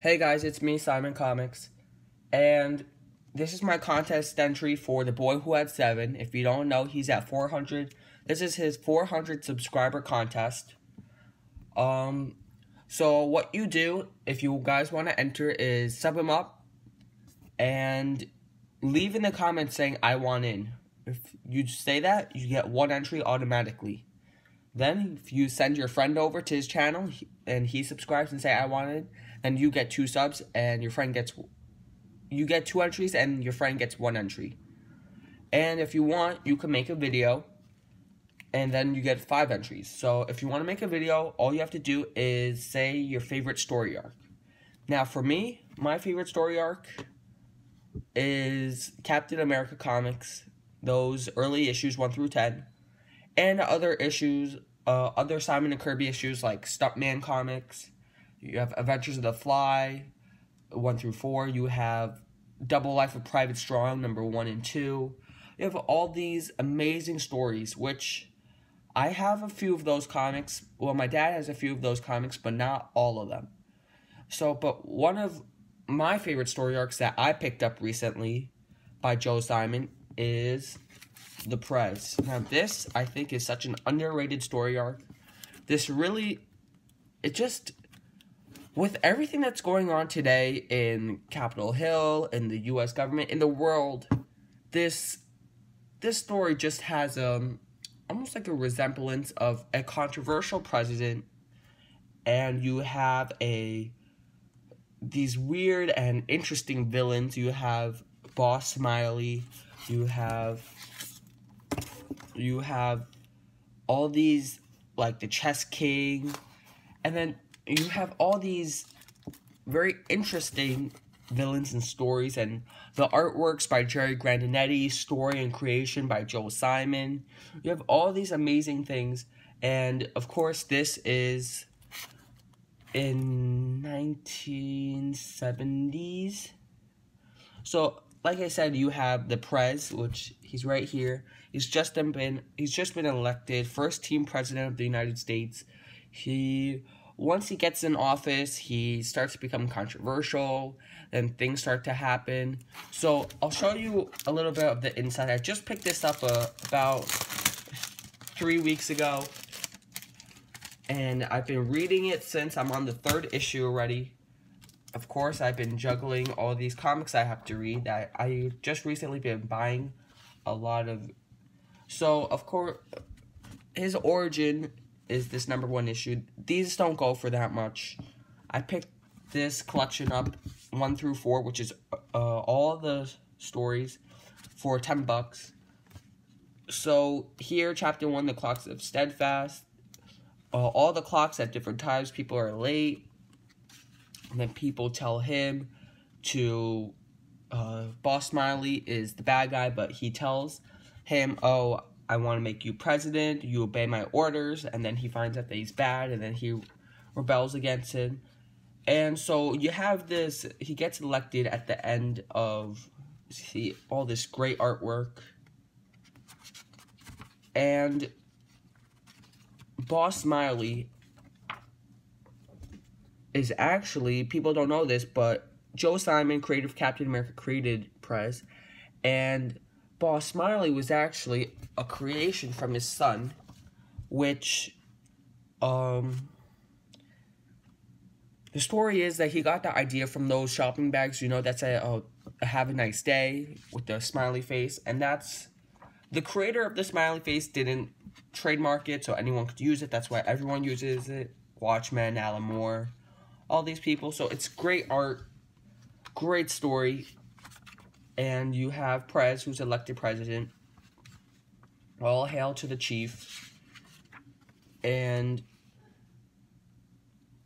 Hey guys, it's me, Simon Comics, and this is my contest entry for The Boy Who Had 7. If you don't know, he's at 400. This is his 400 subscriber contest. So what you do, if you guys want to enter, is sub him up and leave in the comments saying, I want in. If you say that, you get one entry automatically. Then, if you send your friend over to his channel and he subscribes and say, I want it, then you get 2 subs and your friend gets, you get 2 entries and your friend gets 1 entry. And if you want, you can make a video and then you get 5 entries. So if you want to make a video, all you have to do is say your favorite story arc. Now for me, my favorite story arc is Captain America comics, those early issues 1 through 10. And other issues, other Simon and Kirby issues like Stuntman comics. You have Adventures of the Fly, 1 through 4. You have Double Life of Private Strong, number 1 and 2. You have all these amazing stories, which I have a few of those comics. Well, my dad has a few of those comics, but not all of them. So, but one of my favorite story arcs that I picked up recently by Joe Simon is The Prez. Now this, I think, is such an underrated story arc. This really, it just, with everything that's going on today in Capitol Hill, in the U.S. government, in the world, this story just has almost like a resemblance of a controversial president, and you have these weird and interesting villains. You have Boss Smiley, you have all these, like the Chess King, and then you have all these very interesting villains and stories, and the artworks by Grandenitti, story and creation by Joe Simon. You have all these amazing things, and of course this is in 1970s. So like I said, you have the Prez, which he's right here. He's just been elected first team president of the United States. Once he gets in office, he starts to become controversial, then things start to happen. So I'll show you a little bit of the inside. I just picked this up about 3 weeks ago, and I've been reading it since. I'm on the 3rd issue already. Of course, I've been juggling all these comics I have to read. I just recently been buying a lot of. So, of course, his origin is this number 1 issue. These don't go for that much. I picked this collection up 1 through 4, which is all the stories, for $10. So here, chapter 1, the clocks of Steadfast. All the clocks at different times. People are late. And then people tell him to, Boss Smiley is the bad guy, but he tells him, oh, I want to make you president, you obey my orders, and then he finds out that he's bad, and then he rebels against him. And so you have this, he gets elected at the end of, see, all this great artwork. And Boss Smiley is actually, people don't know this, but Joe Simon, creator of Captain America, created Prez, and Boss Smiley was actually a creation from his son, which, the story is that he got the idea from those shopping bags, you know, that say, oh, have a nice day, with the smiley face, and that's, the creator of the smiley face didn't trademark it, so anyone could use it. That's why everyone uses it. Watchmen, Alan Moore, all these people. So it's great art, great story. And you have Prez, who's elected president. All hail to the chief. And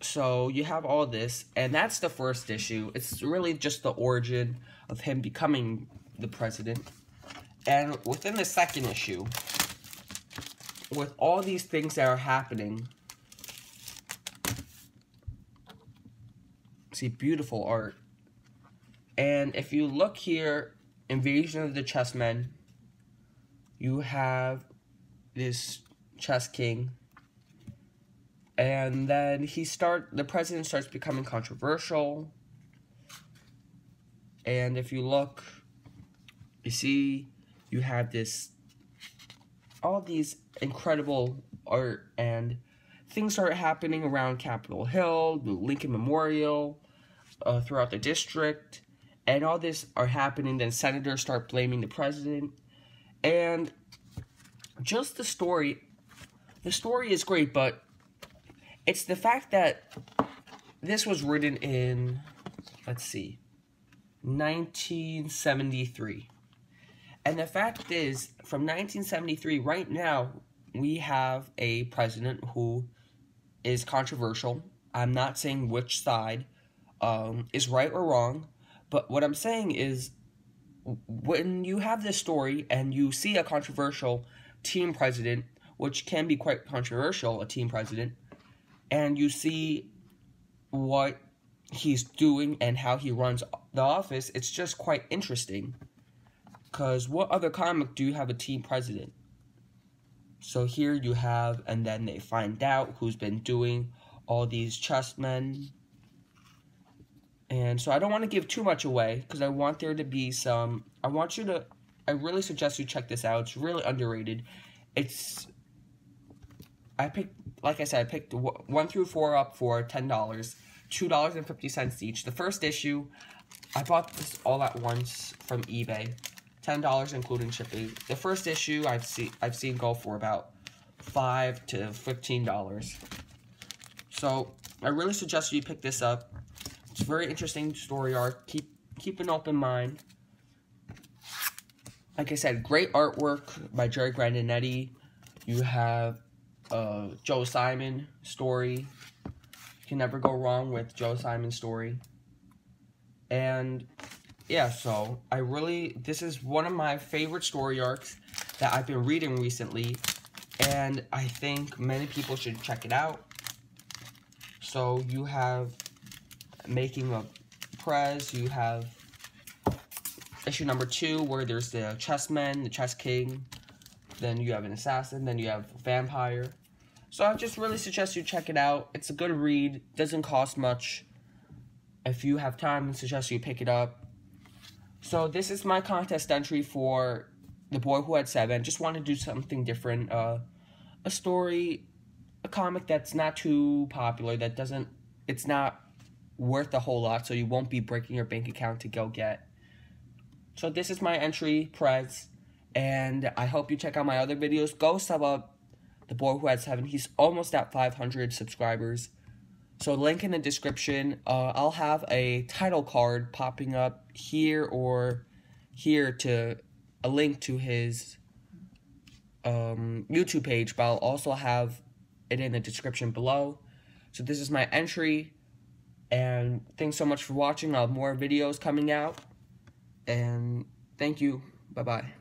so you have all this, and that's the 1st issue. It's really just the origin of him becoming the president. And within the 2nd issue, with all these things that are happening, see, beautiful art. And if you look here, Invasion of the Chessmen, you have this Chess King, and then the president starts becoming controversial. And if you look, you see you have all these incredible art, and things start happening around Capitol Hill, the Lincoln Memorial, throughout the district, and all this are happening. Then senators start blaming the president, and just the story is great, but it's the fact that this was written in, let's see, 1973. And the fact is, from 1973, right now, we have a president who is controversial. I'm not saying which side is right or wrong, but what I'm saying is, when you have this story and you see a controversial team president, which can be quite controversial, a team president, and you see what he's doing and how he runs the office, it's just quite interesting. Because what other comic do you have a team president? So here you have, and then they find out who's been doing all these chessmen. And so I don't want to give too much away, because I want there to be some, I really suggest you check this out. It's really underrated. I picked 1 through 4 up for $10, $2.50 each. The first issue, I bought this all at once from eBay. $10 including shipping. The first issue I've seen go for about $5 to $15. So I really suggest you pick this up. It's a very interesting story arc. Keep an open mind. Like I said, great artwork by Jerry Grandenitti. You have Joe Simon story. You can never go wrong with Joe Simon's story. And yeah, so this is one of my favorite story arcs that I've been reading recently, and I think many people should check it out. So you have Making a Prez, you have issue number 2 where there's the chessman, the chess king, then you have an assassin, then you have a vampire. So I just really suggest you check it out. It's a good read, doesn't cost much. If you have time, I suggest you pick it up. So this is my contest entry for The Boy Who Had 7. Just want to do something different. A story, a comic that's not too popular, it's not worth a whole lot, so you won't be breaking your bank account to go get. So this is my entry, Prez, and I hope you check out my other videos. Go sub up The Boy Who Had 7. He's almost at 500 subscribers. So link in the description. I'll have a title card popping up here or here to a link to his YouTube page, but I'll also have it in the description below. So this is my entry, and thanks so much for watching. I'll have more videos coming out, and thank you. Bye-bye.